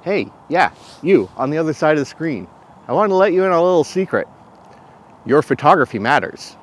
Hey, yeah, you on the other side of the screen. I want to let you in on a little secret. Your photography matters.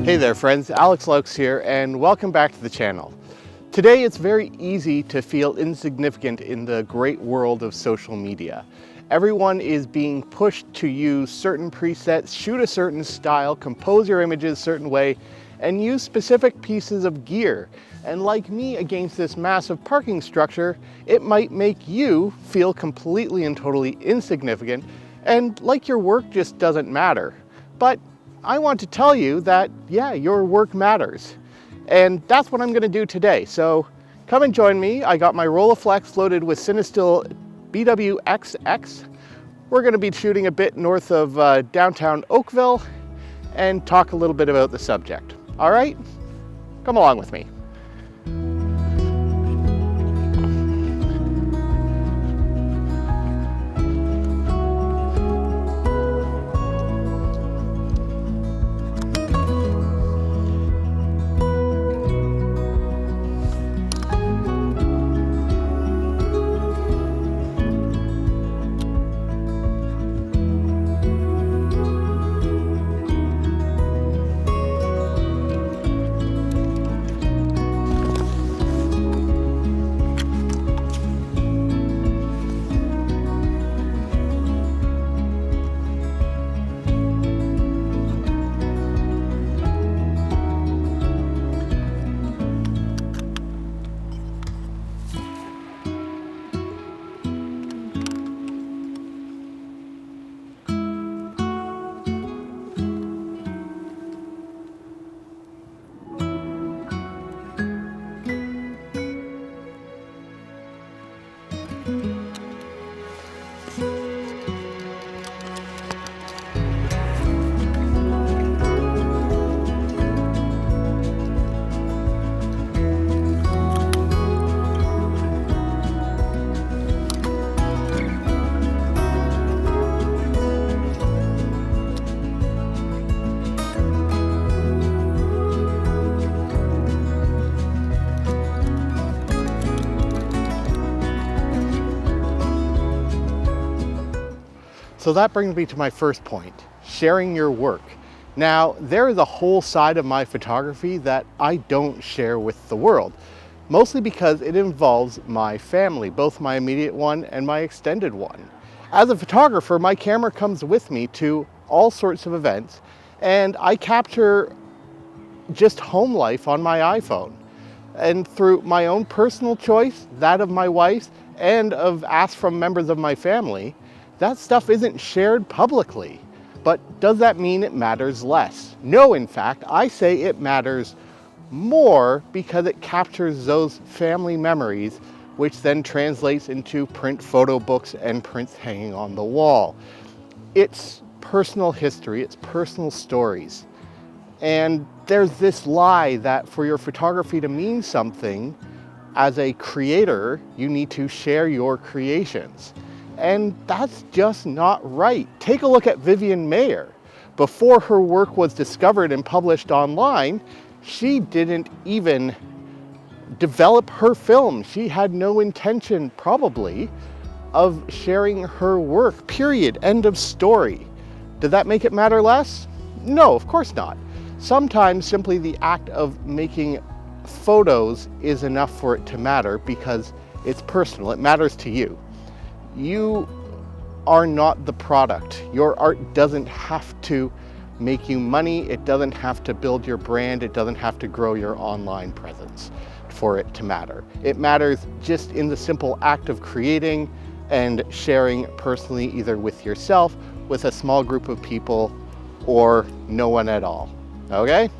Hey there friends, Alex Laux here and welcome back to the channel. Today it's very easy to feel insignificant in the great world of social media. Everyone is being pushed to use certain presets, shoot a certain style, compose your images a certain way, and use specific pieces of gear. And like me against this massive parking structure, it might make you feel completely and totally insignificant and like your work just doesn't matter. But I want to tell you that, yeah, your work matters. And that's what I'm going to do today. So come and join me. I got my Rolleiflex loaded with Cinestill BWXX. We're going to be shooting a bit north of downtown Oakville and talk a little bit about the subject. All right? Come along with me. So that brings me to my first point, sharing your work. Now, there is a whole side of my photography that I don't share with the world, mostly because it involves my family, both my immediate one and my extended one. As a photographer, my camera comes with me to all sorts of events, and I capture just home life on my iPhone. And through my own personal choice, that of my wife's, and of asks from members of my family, that stuff isn't shared publicly. But does that mean it matters less? No, in fact, I say it matters more because it captures those family memories, which then translates into print photo books and prints hanging on the wall. It's personal history, it's personal stories. And there's this lie that for your photography to mean something, as a creator, you need to share your creations. And that's just not right. Take a look at Vivian Maier. Before her work was discovered and published online, she didn't even develop her film. She had no intention, probably, of sharing her work, period, end of story. Did that make it matter less? No, of course not. Sometimes simply the act of making photos is enough for it to matter because it's personal, it matters to you. You are not the product. Your art doesn't have to make you money, it doesn't have to build your brand, it doesn't have to grow your online presence for it to matter. It matters just in the simple act of creating and sharing personally, either with yourself, with a small group of people, or no one at all. Okay?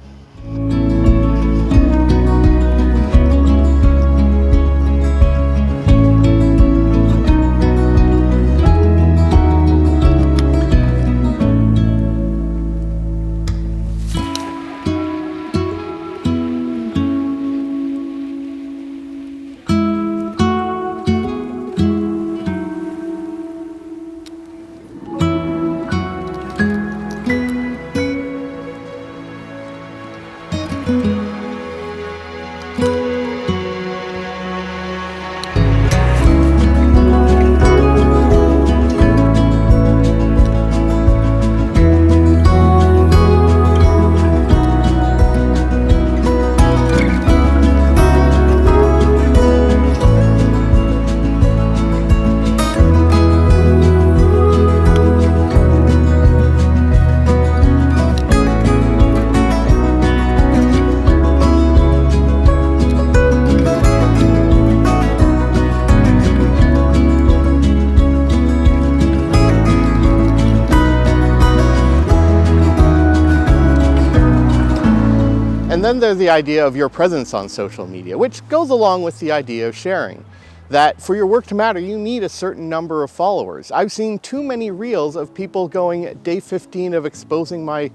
And then there's the idea of your presence on social media, which goes along with the idea of sharing. That for your work to matter, you need a certain number of followers. I've seen too many reels of people going day 15 of exposing my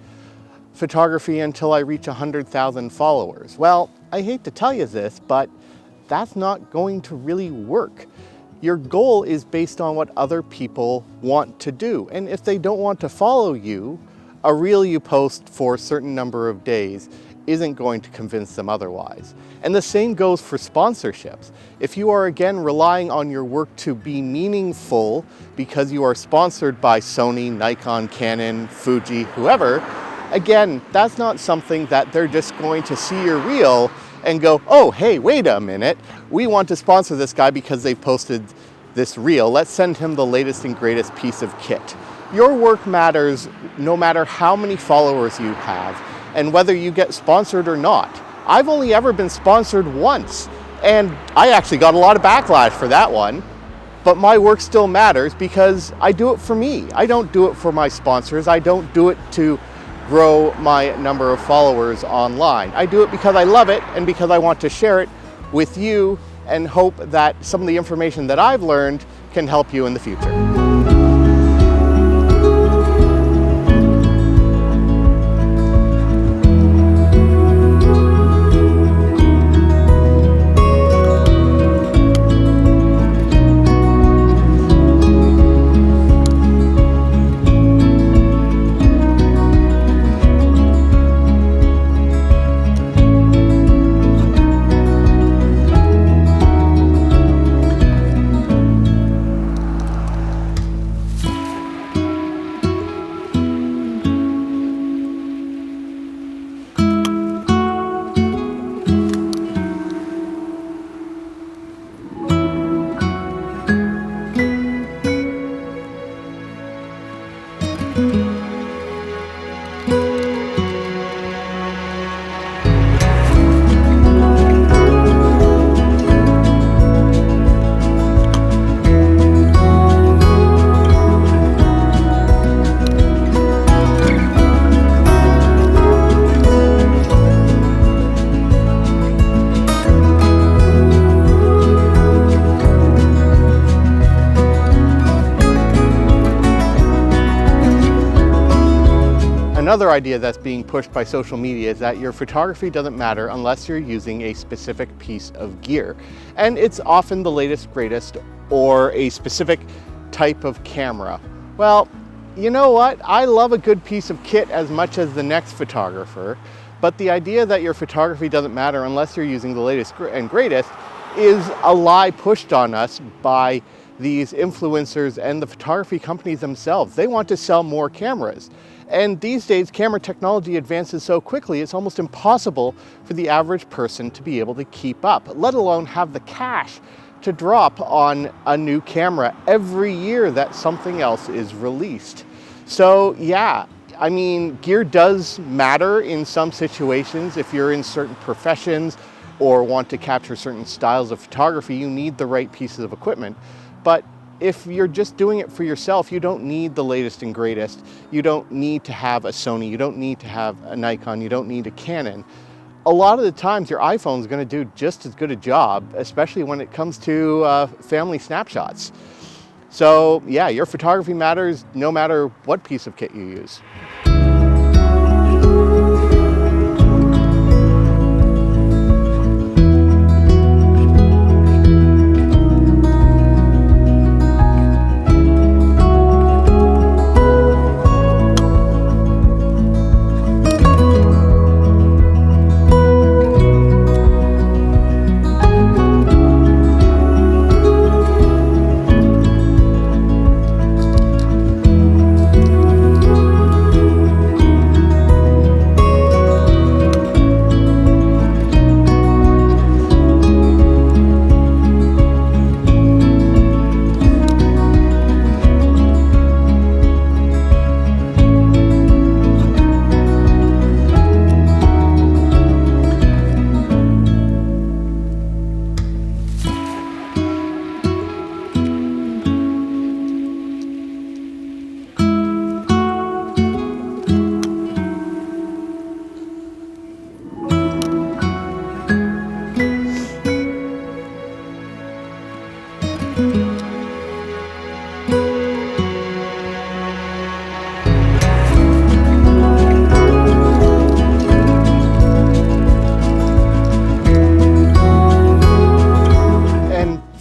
photography until I reach 100,000 followers. Well, I hate to tell you this, but that's not going to really work. Your goal is based on what other people want to do. And if they don't want to follow you, a reel you post for a certain number of days isn't going to convince them otherwise. And the same goes for sponsorships. If you are again relying on your work to be meaningful because you are sponsored by Sony, Nikon, Canon, Fuji, whoever, again, that's not something that they're just going to see your reel and go, oh, hey, wait a minute, we want to sponsor this guy because they've posted this reel. Let's send him the latest and greatest piece of kit. Your work matters no matter how many followers you have and whether you get sponsored or not. I've only ever been sponsored once, and I actually got a lot of backlash for that one, but my work still matters because I do it for me. I don't do it for my sponsors. I don't do it to grow my number of followers online. I do it because I love it and because I want to share it with you and hope that some of the information that I've learned can help you in the future. Another idea that's being pushed by social media is that your photography doesn't matter unless you're using a specific piece of gear. And it's often the latest, greatest, or a specific type of camera. Well, you know what? I love a good piece of kit as much as the next photographer, but the idea that your photography doesn't matter unless you're using the latest and greatest is a lie pushed on us by these influencers and the photography companies themselves. They want to sell more cameras. And these days, camera technology advances so quickly, it's almost impossible for the average person to be able to keep up, let alone have the cash to drop on a new camera every year that something else is released. So yeah, I mean, gear does matter in some situations. If you're in certain professions or want to capture certain styles of photography, you need the right pieces of equipment. But if you're just doing it for yourself, you don't need the latest and greatest. You don't need to have a Sony. You don't need to have a Nikon. You don't need a Canon. A lot of the times your iPhone is going to do just as good a job, especially when it comes to family snapshots. So yeah, your photography matters no matter what piece of kit you use.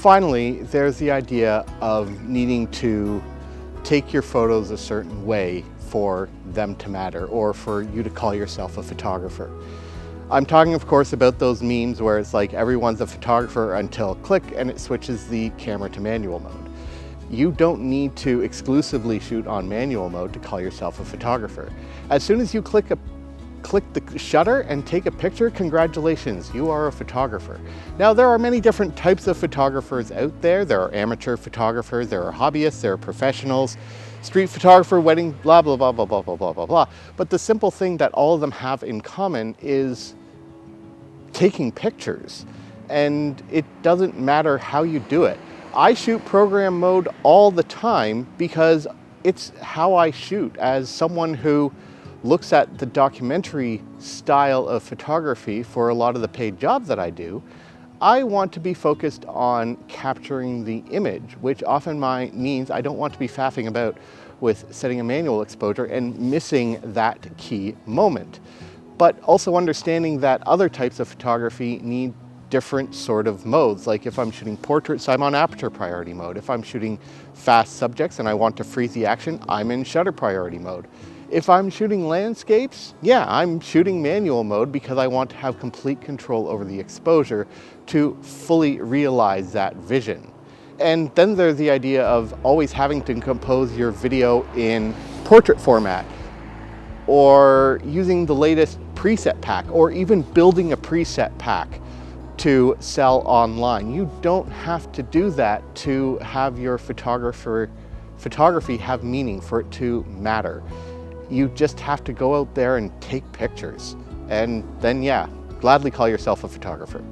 Finally, there's the idea of needing to take your photos a certain way for them to matter, or for you to call yourself a photographer. I'm talking, of course, about those memes where it's like everyone's a photographer until click and it switches the camera to manual mode. You don't need to exclusively shoot on manual mode to call yourself a photographer. As soon as you click the shutter and take a picture, congratulations, you are a photographer. Now, there are many different types of photographers out there. There are amateur photographers, there are hobbyists, there are professionals, street photographer, wedding, blah, blah, blah, blah, blah, blah, blah, blah, blah. But the simple thing that all of them have in common is taking pictures. And it doesn't matter how you do it. I shoot program mode all the time because it's how I shoot. As someone who looks at the documentary style of photography for a lot of the paid jobs that I do, I want to be focused on capturing the image, which often means I don't want to be faffing about with setting a manual exposure and missing that key moment. But also understanding that other types of photography need different sort of modes. Like if I'm shooting portraits, I'm on aperture priority mode. If I'm shooting fast subjects and I want to freeze the action, I'm in shutter priority mode. If I'm shooting landscapes, yeah, I'm shooting manual mode because I want to have complete control over the exposure to fully realize that vision. And then there's the idea of always having to compose your video in portrait format, or using the latest preset pack, or even building a preset pack to sell online. You don't have to do that to have your photography have meaning, for it to matter. You just have to go out there and take pictures. And then, yeah, gladly call yourself a photographer.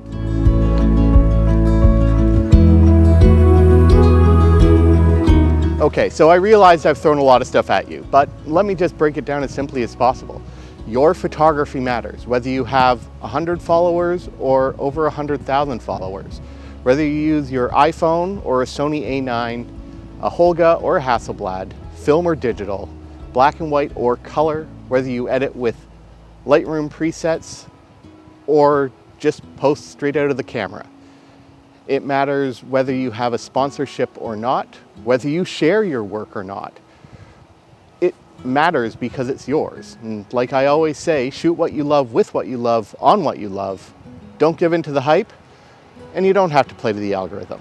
Okay, so I realize I've thrown a lot of stuff at you, but let me just break it down as simply as possible. Your photography matters, whether you have 100 followers or over 100,000 followers. Whether you use your iPhone or a Sony A9, a Holga or a Hasselblad, film or digital, black and white or color, whether you edit with Lightroom presets or just post straight out of the camera. It matters whether you have a sponsorship or not, whether you share your work or not. It matters because it's yours. And like I always say, shoot what you love, with what you love, on what you love. Don't give in to the hype, and you don't have to play to the algorithm.